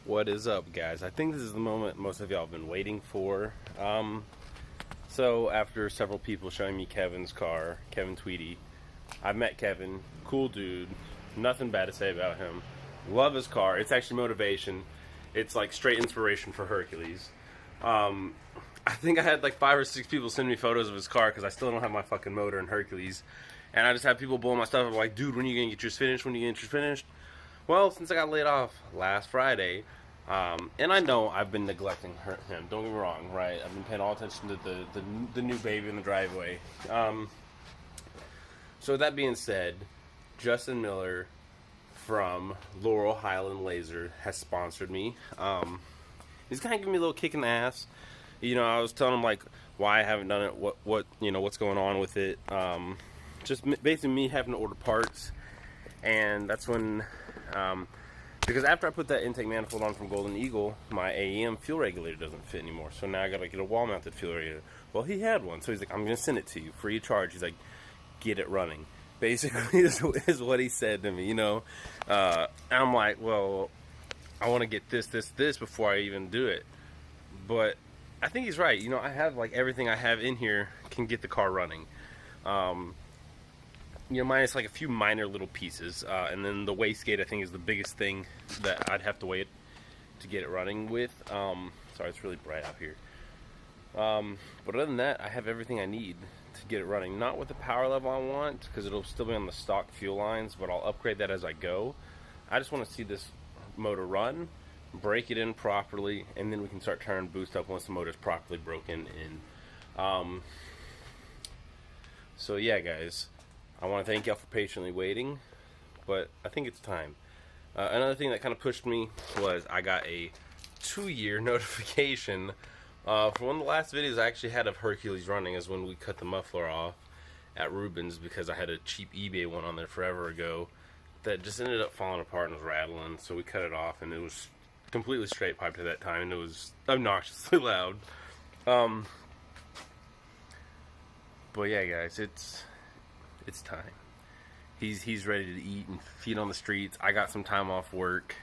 What is up, guys? I think this is the moment most of y'all have been waiting for. So after several people showing me Kevin's car, Kevin Tweedy, I've met Kevin, cool dude, nothing bad to say about him. Love his car. It's actually motivation. It's like straight inspiration for Hercules. I think I had like 5 or 6 people send me photos of his car because I still don't have my fucking motor in Hercules. And I just have people blowing my stuff. I'm like, dude, when are you going to get yours finished? When are you going to get yours finished? Well, since I got laid off last Friday, and I know I've been neglecting him, don't get me wrong, right? I've been paying all attention to the new baby in the driveway. So with that being said, Justin Miller from Laurel Highland Laser has sponsored me. He's kind of giving me a little kick in the ass. You know, I was telling him like why I haven't done it, what you know, what's going on with it. Just basically me having to order parts, and that's when. Because after I put that intake manifold on from Golden Eagle, my AEM fuel regulator doesn't fit anymore. So now I gotta get a wall-mounted fuel regulator. Well, he had one, so he's like, I'm gonna send it to you free of charge. He's like, get it running. Basically, is what he said to me, you know. And I'm like, well, I want to get this before I even do it. But I think he's right. You know, I have like everything I have in here can get the car running. You know, minus like a few minor little pieces, and then the wastegate I think is the biggest thing that I'd have to wait to get it running with. Sorry, it's really bright out here. But other than that, I have everything I need to get it running. Not with the power level I want, because it'll still be on the stock fuel lines, but I'll upgrade that as I go. I just want to see this motor run, break it in properly, and then we can start turning boost up once the motor's properly broken in. So yeah, guys. I want to thank y'all for patiently waiting, but I think it's time. Another thing that kind of pushed me was I got a 2-year notification for one of the last videos I actually had of Hercules running is when we cut the muffler off at Rubens, because I had a cheap eBay one on there forever ago that just ended up falling apart and was rattling, so we cut it off, and it was completely straight piped at that time, and it was obnoxiously loud. But yeah, guys, it's time. He's ready to eat and feed on the streets. I got some time off work,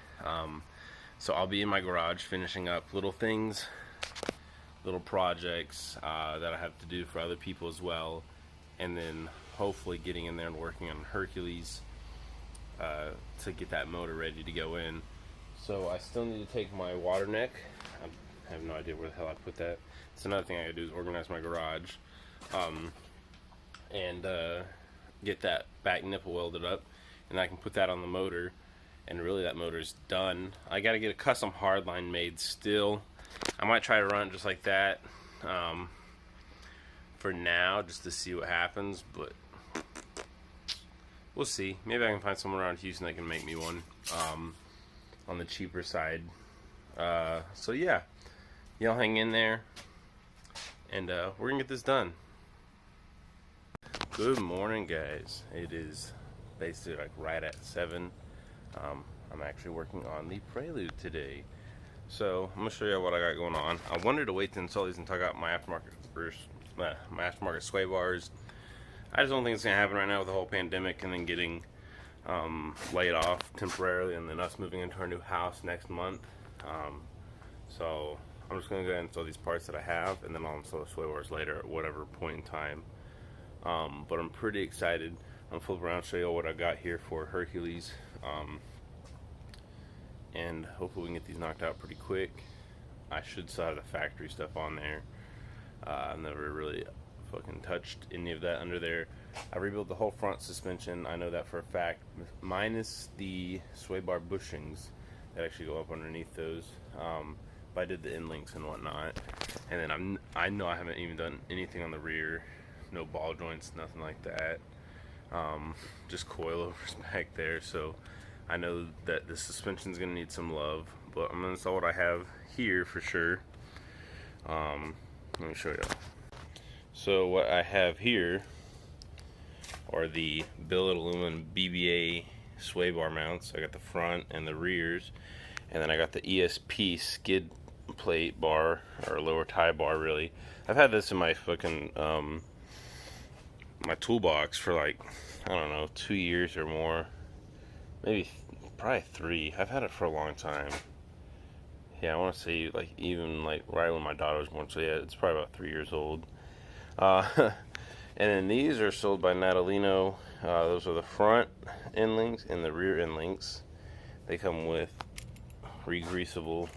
so I'll be in my garage finishing up little things, little projects that I have to do for other people as well, and then hopefully getting in there and working on Hercules to get that motor ready to go in. So I still need to take my water neck. I have no idea where the hell I put that. It's another thing I gotta do is organize my garage, and get that back nipple welded up, and I can put that on the motor, and really that motor's done. I gotta get a custom hardline made still. I might try to run it just like that for now, just to see what happens, but we'll see. Maybe I can find someone around Houston that can make me one on the cheaper side. So yeah, y'all hang in there, and we're gonna get this done. Good morning, guys. It is basically like right at 7. I'm actually working on the Prelude today, so I'm gonna show you what I got going on. I wanted to wait to install these until I got my aftermarket sway bars. I just don't think it's gonna happen right now with the whole pandemic and then getting laid off temporarily, and then us moving into our new house next month. So I'm just gonna go ahead and install these parts that I have, and then I'll install the sway bars later at whatever point in time. But I'm pretty excited. I'm gonna flip around and show you what I got here for Hercules, and hopefully we can get these knocked out pretty quick. I should still have the factory stuff on there. I've never really fucking touched any of that under there. I rebuilt the whole front suspension, I know that for a fact, minus the sway bar bushings that actually go up underneath those. But I did the end links and whatnot, and then I know I haven't even done anything on the rear. No ball joints, nothing like that. Just coilovers back there, so I know that the suspension's gonna need some love, but I'm gonna install what I have here for sure. Let me show you. So what I have here are the Billet Aluminum BBA sway bar mounts. I got the front and the rears, and then I got the ESP skid plate bar, or lower tie bar really. I've had this in my fucking my toolbox for like, I don't know, 2 years or more, maybe probably 3. I've had it for a long time. yeah, I want to say like even like right when my daughter was born. So yeah, it's probably about 3 years old. Uh, and then these are sold by Natalino. Those are the front end links and the rear end links. They come with re-greasable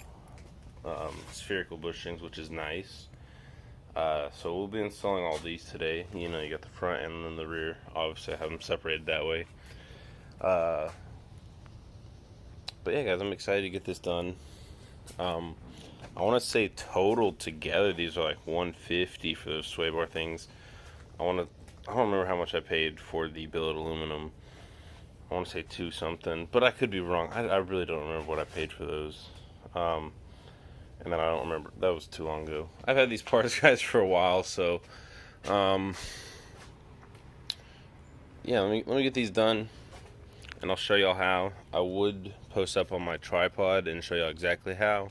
spherical bushings, which is nice. So we'll be installing all these today. You know, you got the front and then the rear. Obviously, I have them separated that way. But yeah, guys, I'm excited to get this done. I want to say total together, these are like $150 for those sway bar things. I don't remember how much I paid for the billet aluminum. I want to say 2 something, but I could be wrong. I really don't remember what I paid for those. And then I don't remember. That was too long ago. I've had these parts, guys, for a while, so yeah. Let me get these done, and I'll show y'all how. I would post up on my tripod and show y'all exactly how,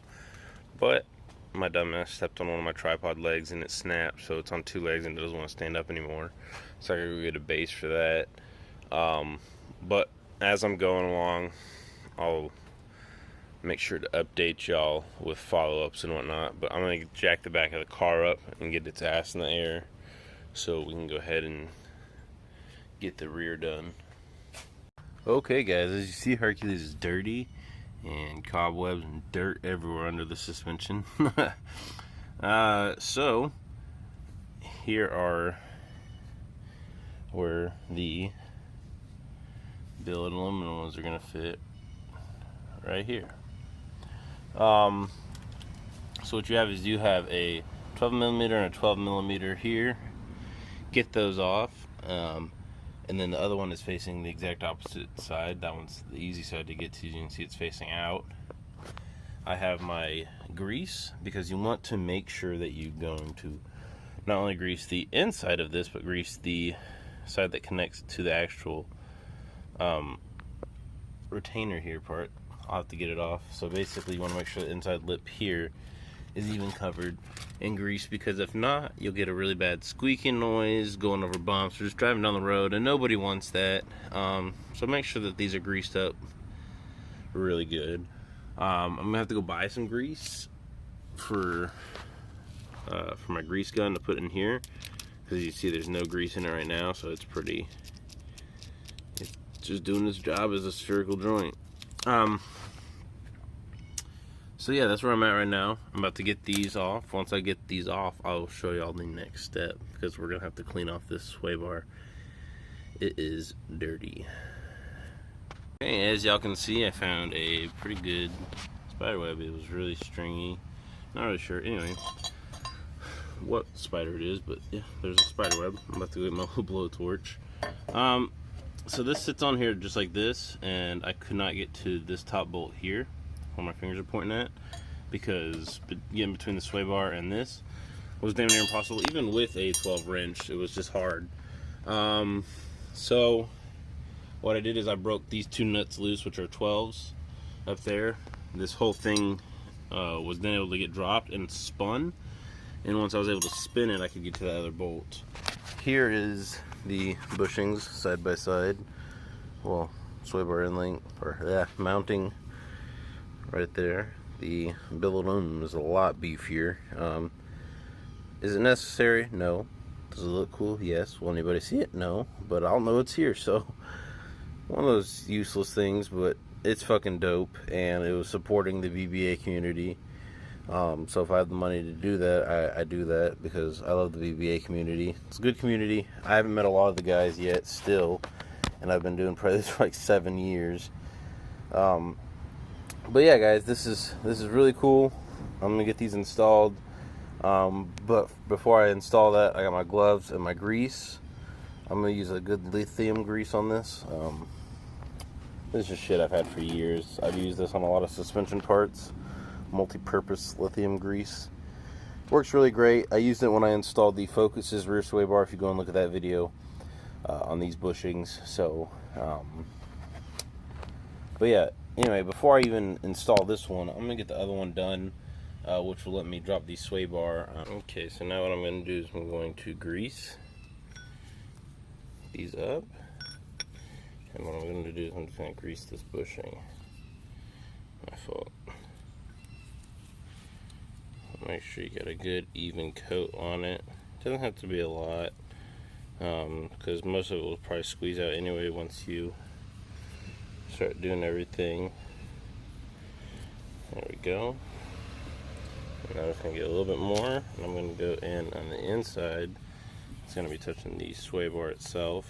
but my dumbass stepped on one of my tripod legs and it snapped, so it's on 2 legs and it doesn't want to stand up anymore. So I gotta go get a base for that. But as I'm going along, I'll make sure to update y'all with follow-ups and whatnot. But I'm gonna jack the back of the car up and get its ass in the air so we can go ahead and get the rear done. Okay, guys, as you see, Hercules is dirty and cobwebs and dirt everywhere under the suspension. So here are where the billet aluminum ones are gonna fit, right here. So what you have is you have a 12mm and a 12mm here. Get those off, and then the other one is facing the exact opposite side. That one's the easy side to get to. You can see it's facing out. I have my grease, because you want to make sure that you're going to not only grease the inside of this, but grease the side that connects to the actual retainer here part. I'll have to get it off. So basically you want to make sure the inside lip here is even covered in grease, because if not, you'll get a really bad squeaking noise going over bumps or just driving down the road, and nobody wants that. So make sure that these are greased up really good. I'm gonna have to go buy some grease for my grease gun to put in here, because you see there's no grease in it right now, so it's just doing its job as a spherical joint. So yeah, that's where I'm at right now. I'm about to get these off. Once I get these off, I'll show y'all the next step, because we're gonna have to clean off this sway bar. It is dirty. Okay, as y'all can see, I found a pretty good spider web. It was really stringy. Not really sure. Anyway, what spider it is, but yeah, there's a spider web. I'm about to get my little blowtorch. So this sits on here just like this, and I could not get to this top bolt here where my fingers are pointing at, because getting between the sway bar and this was damn near impossible. Even with a 12 wrench, it was just hard. So what I did is I broke these 2 nuts loose, which are 12s up there. This whole thing was then able to get dropped and spun, and once I was able to spin it, I could get to the other bolt. Here is the bushings side by side. Well, sway bar end link, or mounting right there. The billet aluminum is a lot beefier. Is it necessary? No. Does it look cool? Yes. Will anybody see it? No. But I'll know it's here, so one of those useless things, but it's fucking dope, and it was supporting the BBA community. So if I have the money to do that, I do that, because I love the BBA community. It's a good community. I haven't met a lot of the guys yet still, and I've been doing probably this for like 7 years. But yeah, guys, this is really cool. I'm gonna get these installed. But before I install that, I got my gloves and my grease. I'm gonna use a good lithium grease on this. This is shit I've had for years. I've used this on a lot of suspension parts. Multi-purpose lithium grease. Works really great. I used it when I installed the Focus's rear sway bar, if you go and look at that video on these bushings. So, but yeah, anyway, before I even install this one, I'm gonna get the other one done, which will let me drop the sway bar. Okay, so now what I'm gonna do is I'm going to grease these up, and what I'm gonna do is I'm just gonna grease this bushing. My fault. make sure you get a good even coat on it. Doesn't have to be a lot, because most of it will probably squeeze out anyway once you start doing everything. There we go. And I'm just going to get a little bit more, and I'm going to go in on the inside. It's going to be touching the sway bar itself.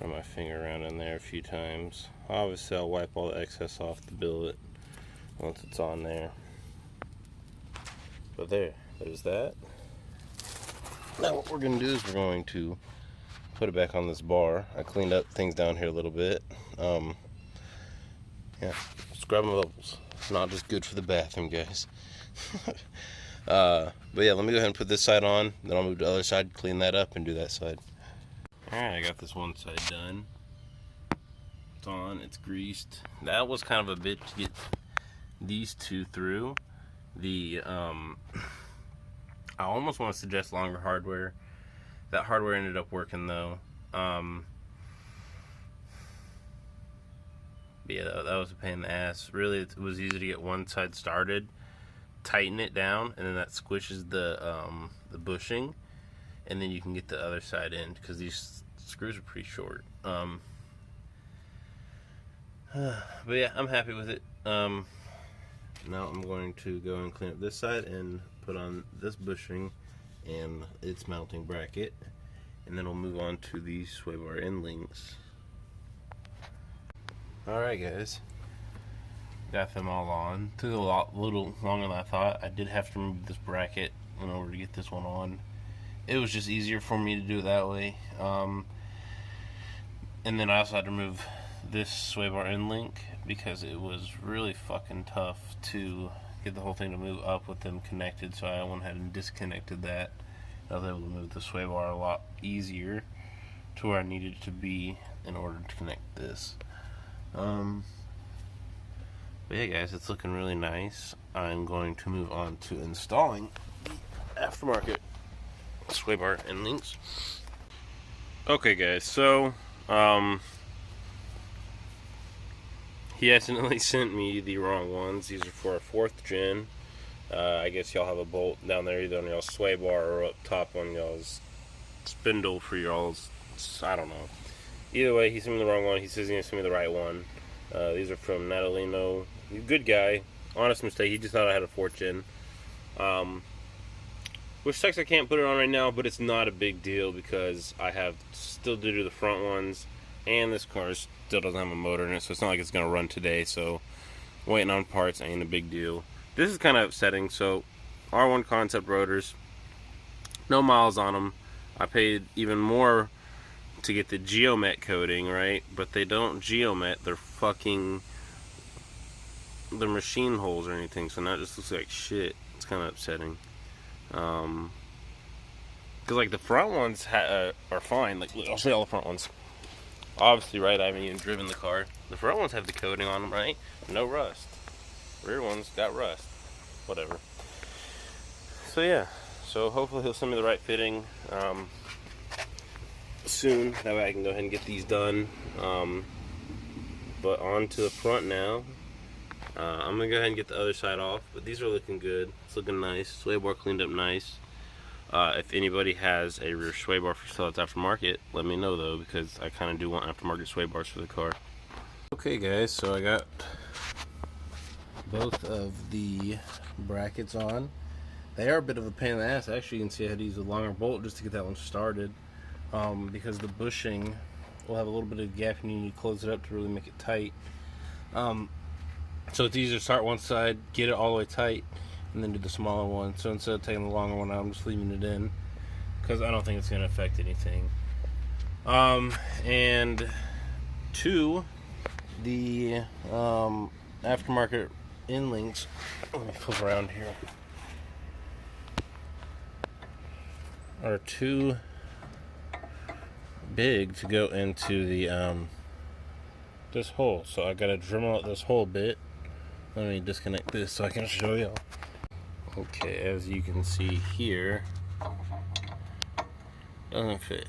Run my finger around in there a few times. Obviously I'll wipe all the excess off the billet once it's on there. But there's that. Now what we're going to do is we're going to put it back on this bar. I cleaned up things down here a little bit. Yeah, scrub my bubbles. It's not just good for the bathroom, guys. But yeah, let me go ahead and put this side on, then I'll move to the other side, clean that up, and do that side. Alright, I got this one side done. It's on, it's greased. That was kind of a bit to get these two through. I almost want to suggest longer hardware. That hardware ended up working though. Yeah, that was a pain in the ass. Really, it was easy to get one side started, tighten it down, and then that squishes the bushing, and then you can get the other side in, because these screws are pretty short. But yeah, I'm happy with it. Now I'm going to go and clean up this side and put on this bushing and its mounting bracket, and then we'll move on to the sway bar end links. Alright guys, got them all on. Took a little longer than I thought. I did have to remove this bracket in order to get this one on. It was just easier for me to do it that way. And then I also had to remove this sway bar end link because it was really fucking tough to get the whole thing to move up with them connected, so I went ahead and disconnected that. I was able to move the sway bar a lot easier to where I needed it to be in order to connect this. But yeah guys, it's looking really nice. I'm going to move on to installing the aftermarket sway bar end links. Okay guys, so he accidentally sent me the wrong ones. These are for a 4th gen. I guess y'all have a bolt down there either on y'all's sway bar or up top on y'all's spindle for y'all's, I don't know. Either way, he sent me the wrong one. He says he's going to send me the right one. These are from Natalino. Good guy. Honest mistake. He just thought I had a 4th gen. Which sucks I can't put it on right now, but it's not a big deal because I have still to do the front ones, and this car still doesn't have a motor in it, so it's not like it's going to run today, so waiting on parts ain't a big deal. This is kind of upsetting. So R1 concept rotors, no miles on them. I paid even more to get the geomet coating, right? But they don't geomet, they're machine holes or anything, so now it just looks like shit. It's kind of upsetting. Because like the front ones are fine. Like, I'll show you all the front ones. Obviously, right, I haven't even driven the car. The front ones have the coating on them, right? No rust. Rear ones got rust. Whatever. So yeah, so hopefully he'll send me the right fitting soon. That way I can go ahead and get these done. But on to the front now. I'm gonna go ahead and get the other side off, but these are looking good. It's looking nice. Sway bar cleaned up nice. If anybody has a rear sway bar for sale that's aftermarket, let me know though, because I kind of do want aftermarket sway bars for the car. Okay guys, so I got both of the brackets on. They are a bit of a pain in the ass. Actually, you can see I had to use a longer bolt just to get that one started, because the bushing will have a little bit of gap and you need to close it up to really make it tight. So it's easier to start one side, get it all the way tight, and then do the smaller one. So instead of taking the longer one out, I'm just leaving it in because I don't think it's going to affect anything. And two, the aftermarket end links. Let me flip around here. Are too big to go into the this hole, so I gotta Dremel out this whole bit. Let me disconnect this so I can show y'all. Okay, as you can see here, doesn't fit.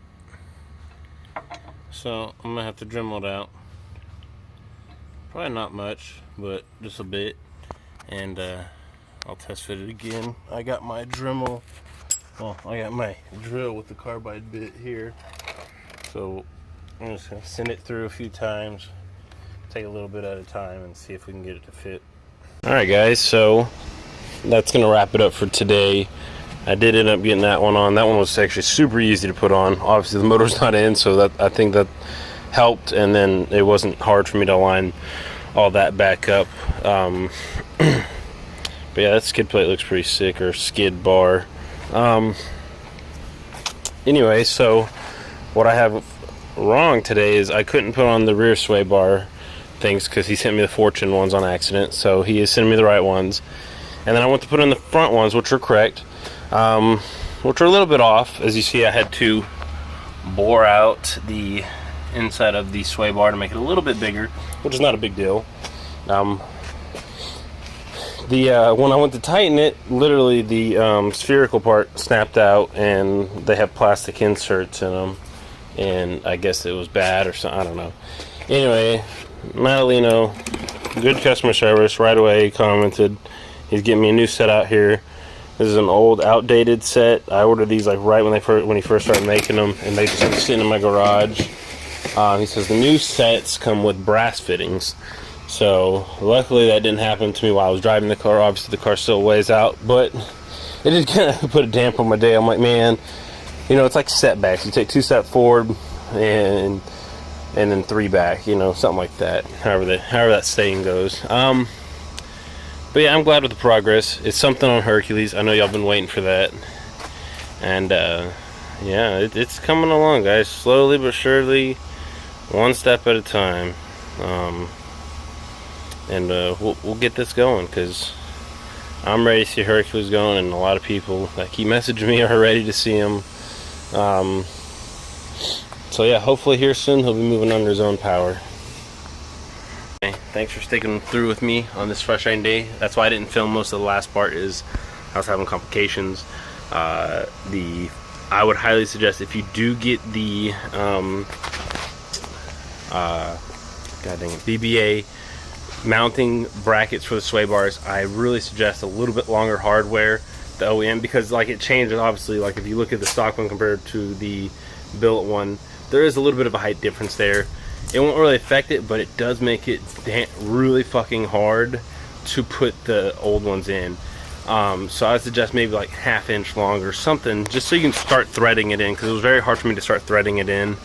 So I'm gonna have to Dremel it out. Probably not much, but just a bit. And I'll test fit it again. I got my Dremel. Well, I got my drill with the carbide bit here. So I'm just gonna send it through a few times, take a little bit at a time, and see if we can get it to fit. All right, guys. So that's gonna wrap it up for today. I did end up getting that one on. That one was actually super easy to put on. Obviously, the motor's not in, so that I think that helped. And then it wasn't hard for me to line all that back up. But yeah, that skid plate looks pretty sick, or skid bar. Anyway, so what I have wrong today is I couldn't put on the rear sway bar things because he sent me the Fortune ones on accident. So he is sending me the right ones. And then I went to put in the front ones, which are correct, which are a little bit off. As you see, I had to bore out the inside of the sway bar to make it a little bit bigger, which is not a big deal. When I went to tighten it, literally the spherical part snapped out, and they have plastic inserts in them, and I guess it was bad or something, I don't know. Anyway, Madalino, good customer service, right away commented he's getting me a new set out here. This is an old, outdated set. I ordered these like right when he first started making them, and they just been sitting in my garage. He says the new sets come with brass fittings. So luckily that didn't happen to me while I was driving the car. Obviously the car still weighs out, but it did kind of put a damp on my day. I'm like, man, you know, it's like setbacks. You take 2 steps forward and then 3 back, you know, something like that. However that saying goes. But yeah, I'm glad with the progress. It's something on Hercules. I know y'all been waiting for that, and yeah, it's coming along, guys, slowly but surely, one step at a time. And we'll get this going, because I'm ready to see Hercules going, and a lot of people that keep messaging me are ready to see him. So yeah, hopefully here soon he'll be moving under his own power. Okay, thanks for sticking through with me on this frustrating day. That's why I didn't film most of the last part, is I was having complications. I would highly suggest, if you do get the god dang it, BBA mounting brackets for the sway bars, I really suggest a little bit longer hardware, the OEM, because like it changes obviously. Like if you look at the stock one compared to the billet one, there is a little bit of a height difference there. It won't really affect it, but it does make it really fucking hard to put the old ones in. So I suggest maybe like 1/2 inch long or something, just so you can start threading it in, because it was very hard for me to start threading it in.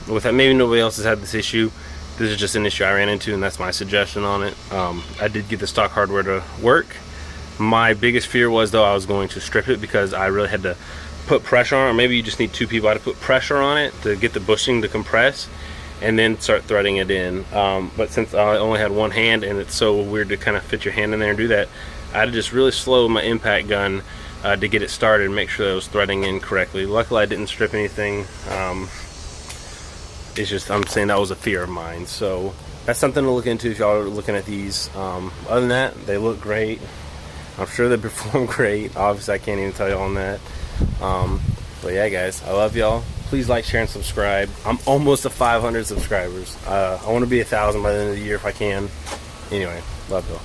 With that, maybe nobody else has had this issue. This is just an issue I ran into, and that's my suggestion on it. I did get the stock hardware to work. My biggest fear was, though, I was going to strip it, because I really had to put pressure on it. Or maybe you just need 2 people to put pressure on it to get the bushing to compress, and then start threading it in. But since I only had one hand, and it's so weird to kind of fit your hand in there and do that, I had to just really slow my impact gun to get it started and make sure that it was threading in correctly. Luckily, I didn't strip anything. It's just, I'm saying that was a fear of mine. So that's something to look into if y'all are looking at these. Other than that, they look great. I'm sure they perform great. Obviously, I can't even tell you on that. But yeah, guys, I love y'all. Please like, share, and subscribe. I'm almost to 500 subscribers. I want to be 1,000 by the end of the year if I can. Anyway, love y'all.